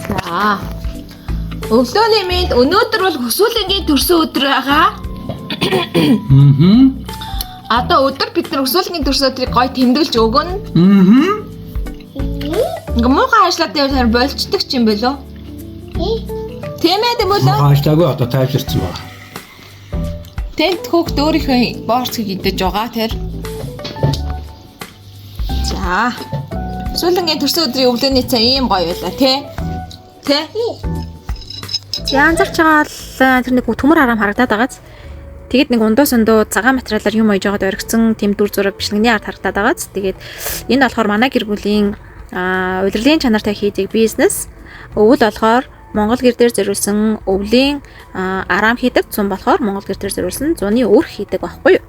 За. Өглөөний мэнд өнөөдөр бол хүсүүлэнгийн төрсөн өдөр байгаа. Одоо өдөр бид нар хүсүүлэнгийн төрсөн өдрийг гоё тэмдэглэж өгнө. Ингээ муухай ажлаад явж болцдог ч юм болов. Тийм ээ тийм болов. Хааштаагүй одоо тайлбарсан байна. Тэнд хүүхд өөрийнхөө боорцгийг идэж байгаа тэр. За. Хүсүүлэнгийн төрсөн өдрийн өглөөний цай ийм гоё байлаа тий. Тэ? Янзарч байгаа л тэр нэг төмөр харам харагдаад байгааз. Тэгээд нэг ундуу сундуу цагаан материалаар юм ойж байгаад өргөцсөн тэм дүр зураг бичлэгний ард харагдаад байгааз. Тэгээд энэ болохоор манай гэр бүлийн удирдлагын чанартай хийдэг бизнес. Өвөл болохоор Монгол гэр дээр зориулсан өвлийн араам хийдэг, зун болохоор Монгол гэр дээр зориулсан зуны өр хийдэг байхгүй юу?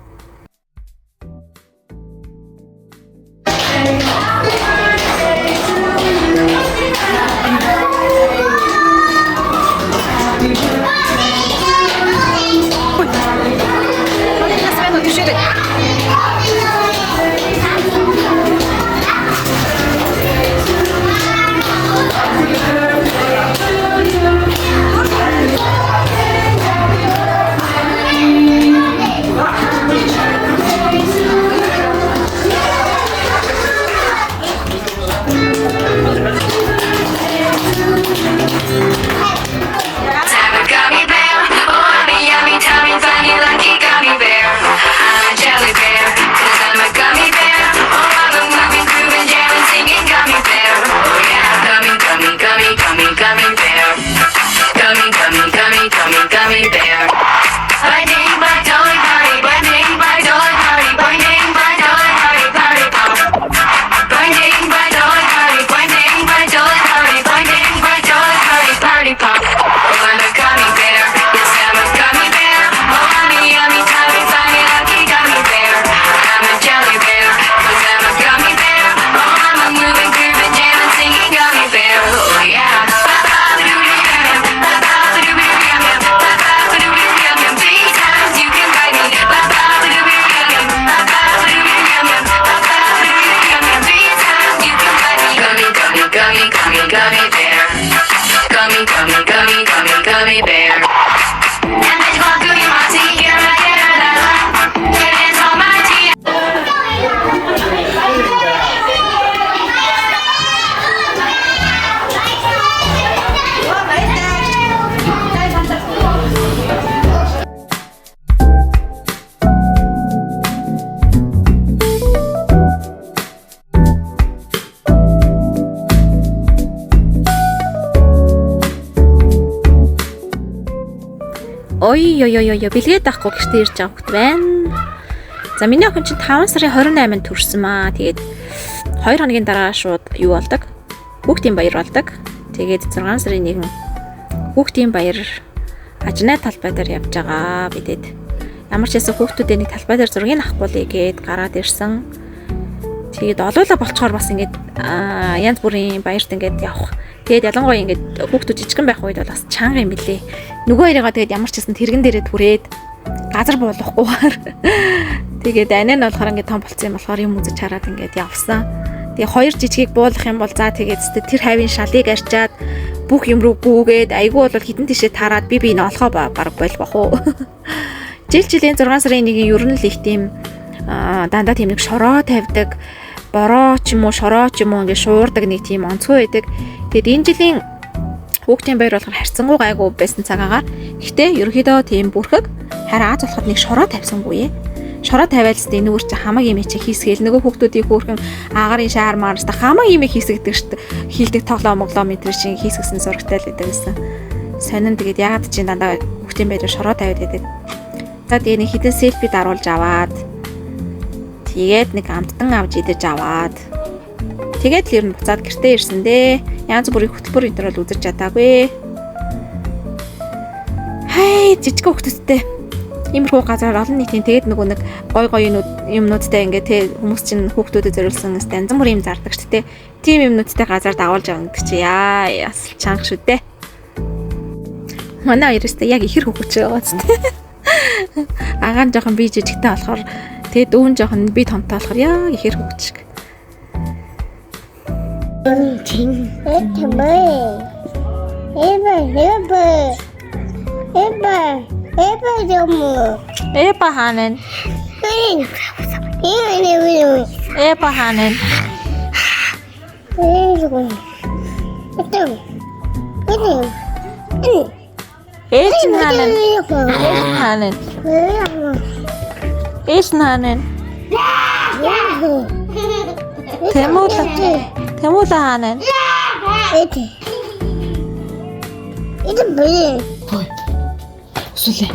Ой бэлгээд авахгүй гэртээ ирж байгаа хөхт байна. За миний охин чинь 5 сарын 28-нд төрсөн маа. Тэгээд 2 хоногийн дараа шууд юу болдог? Хүүхдийн баяр болдог. Тэгээд 6 сарын 1 хүүхдийн баяр ажнаа талбай дээр явж байгаа бидэд. Ямар ч хэсэг хүүхдүүдээ нэг талбай дээр зургийг авахгүй л гээд гараад ирсэн. Тэгээд олоола болцохоор бас ингээд янз бүрийн баярт ингээд явах. Тэгээд ялангуяа ингээд хүүхдүүд жижигэн байх үед бол бас чанга юм билээ. Нөгөө хоёроо тэгээд ямар ч хэсэн тэрэгэн дээрээ түрээд газар буулгахгүйгээр тэгээд анаа нь болохоор ингээд том болцсон юм болохоор юм үзэж хараад ингээд явсан. Тэгээд хоёр жижигийг буулгах юм бол за тэгээд тэр хавийн шалыг арчаад бүх юм руу гүүгээд айгүй бол хитэн тишээ тараад би энэ олохоо баг болох уу. Жилийн 6 сарын 1-ийн ер нь л их тийм дандаа тийм нэг шороо тавьдаг, бороо ч юм уу, шороо ч юм уу ингээд шуурдаг нэг тийм онцгой байдаг. Тэгээд энэ жилийн хүүхдийн баяр болохоор харьцангуй гайгүй байсан цагаагаар. Гэхдээ ерөөхдөө тийм бүрхэг харин аз болоход нэг шороо тавьсангүй. Шороо тавиад тест энэ өөр чи хамаг юм чи хийсгээл нөгөө хүүхдүүдийн хөөрхөн агарын шаар маарста хамаг юм хийсгдэг штт хийлдэг тоглоо моглоо метр чинь хийсгэсэн зурагтай л байдаг гэсэн. Сонин тэгээд ягаад чи дандаа хүүхдийн баяр шороо тавиад байдаг. За тэгээд нэг хитэн селфи даруулж аваад тэгээд нэг амттан авч идэж аваад тэгээд л ер нь буцаад гэртээ ирсэн дээ. Янз бүрийн хөтөлбөр энэ төр бол үзэж чадаагүй. Хай жижиг хүүхдүүдтэй иймэрхүү газар олон нийтийн тэгээд нөгөө нэг гой гой юмнуудтай ингээд те хүмүүс чинь хүүхдүүдэд зориулсан янз бүрийн юм зардаг шүү дээ. Тим юмнуудтай газар дагуулж байгаа гэдэг чи яа яс чанга шүү дээ. Манай хоёроо яг ихэр хөвгөж байгаа ч те. Агаан жоохон би жижигтэй болохоор тэгээд өвөн жоохон би томтой болохоор яа ихэр хөвгөж шиг. Эпа хаана вэ? Эпа хаана вэ? Ээж нь хаана вэ? Ээж нь хаана вэ? Тэмүүлэн хаана вэ? Хөөе. Өсвөлээ.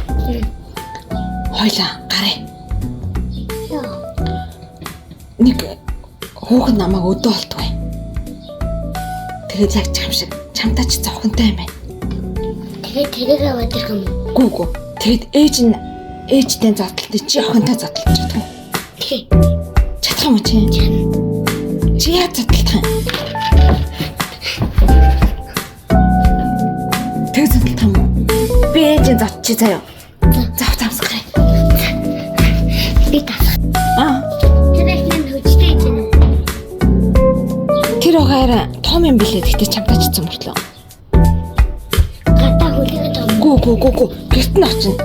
Хойлоо гараа. Нэг хүүхэн намайг өдөө олдгүй. Тэгээд яг чам шиг чамтай ч зовхонтой юм байна. Тэгээд тэрийг аваад ирэх юм уу? Гүү. Тэгээд ээжтэй зодтолтой чи охинтой зодтолж чадах уу? Тий. Чадах юм уу чи? Чи яаж зодтолдох юм? Тэг зодтолдох юм уу? Би ээжээ зодчих заяа. Зав замсгай. Би тасах. Тэр их юм хөжтэй юм. Тэр огаар том юм билээ гэхдээ чамтай ч цэм мөртлөө. Гата хүлээгээд байгаа. Гүү. Гэрт нь очино.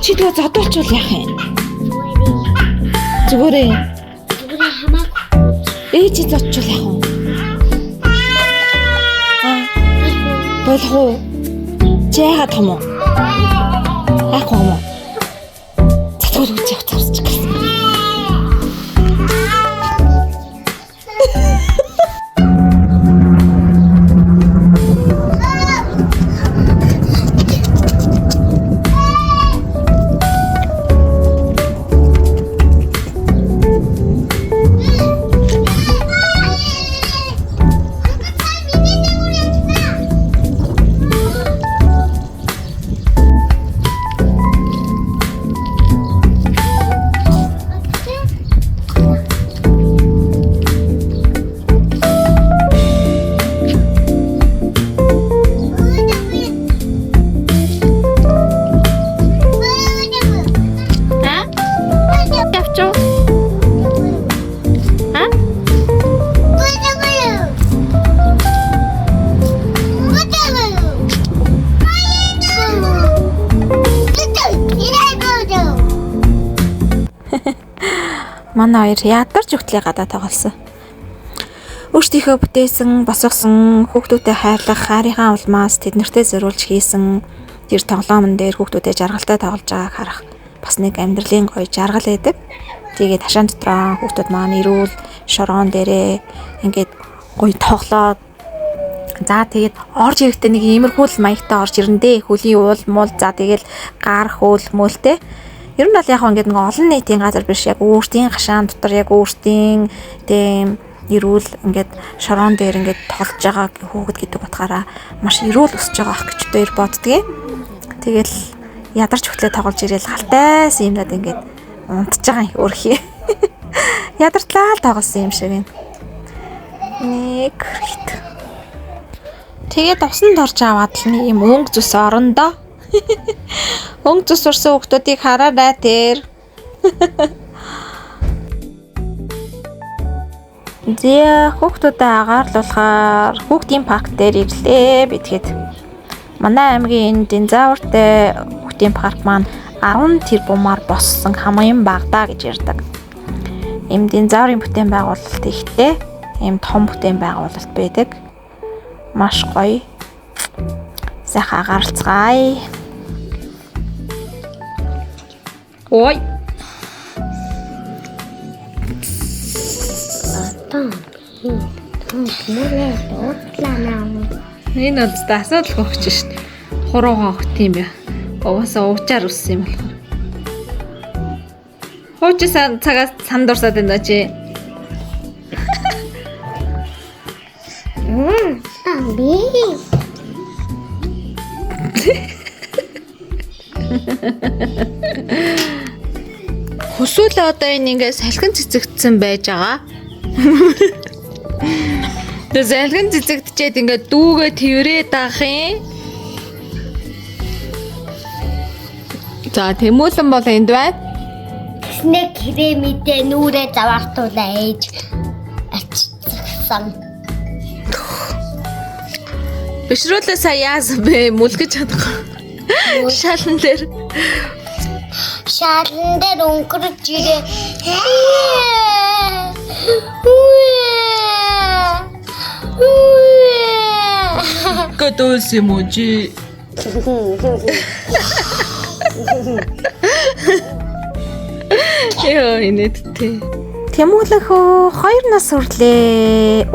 Чи тэгээ зодуулчвал яах юм? Зүгээрээ Хамаагүй. ээж зодчвал яах вэ? Болох уу? Чи яагаад том уу? Яахгүй юм уу? Цацгал үуч явцаарч гэсэн. Манай хоёр ядарч өгтлээ гадаа тоглосон. Өөртөөхөө бүтээсэн, босгосон, хүүхдүүдэд хайрлах, харийнхаа улмаас тэднэртэй зориулж хийсэн тэр тоглоомн дээр хүүхдүүдэд жаргалтай тоглож байгааг харах бас нэг амьдралын гоё жаргал байдаг. Тэгээд хашаан дотроо хүүхдүүд маань ирүүл шороон дээрээ ингээд гоё тоглоод за тэгээд орж ирэхдээ нэг иймэрхүүл маягтай орж ирэндээ хөлийн уул муул за тэгээд гар хөөл мөлтэй. Ер нь бол яг ингээд нэг олон нийтийн газар биш яг өөртөө хашаан дотор яг өөртөө тийм ирүүл ингээд шороон дээр ингээд тоглож байгаа хүүхэд гэдэг утгаараа маш ирүүл өсөж байгаа ах гэж дээр боддгийг. Тэгэл ядарч хөтлөө тоглож ирээл халтайс юмнаад ингээд унтж байгаа юм өөрхий. Ядартлаа л тоглосон юм шиг юм. Нэг хит. Тэгээд усанд орж аваад л нэг юм өнгө зүс орондоо. Өнгө зүс урсан хүүхдүүдийг хараарай тэр. Зэ хүүхдүүдэд агаарлуулахаар хүүхдийн парк дээр ирлээ битгээд. Манай аймгийн энэ динозавртай хүүхдийн парк маань 10 тэрбумаар боссон хамгийн багадаа гэж ярьдаг. Ийм динозаврын бүтээн байгуулалт ихтэй, ийм том бүтээн байгуулалт байдаг. Маш гоё. Сайхан агаарцгаая. Ой. Энэ өдөрт асуудал гогч шít. Хуруугаа огт юм бэ. Угаасаа уучаар өссөн юм болохоор. Хууч цагаас санд дурсаад байна чи. Би. Хүсвэл одоо энэ ингээ салхин цэцэгдсэн байж байгаа. Тэгээ салхин цэцэгдчихэд ингээ дүүгээ тэрвэрээд авах юм. За тэмүүлэн бол энд байна. Снэк кремидээ нүрээ заваартуулаа ээж. авсан. Бишрүүлээ сая яасан бэ? Мүлгэж чадахгүй. Шалан дээр. Шалан дээр өнгөрч ирээ. Готовс эможи. Яа, инээдтэй. Тэмүүлэхөө 2 нас хүрлээ.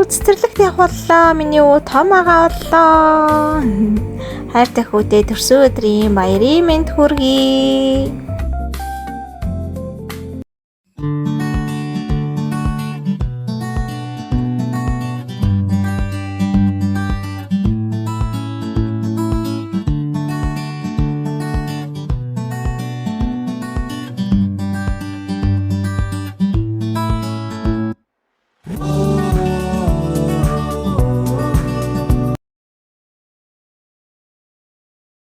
Цэцэрлэгт явууллаа. Миний өө том агаа боллоо. Хайртай хүүдээ төрсөн өдрийн баярын мэнд хүргэе.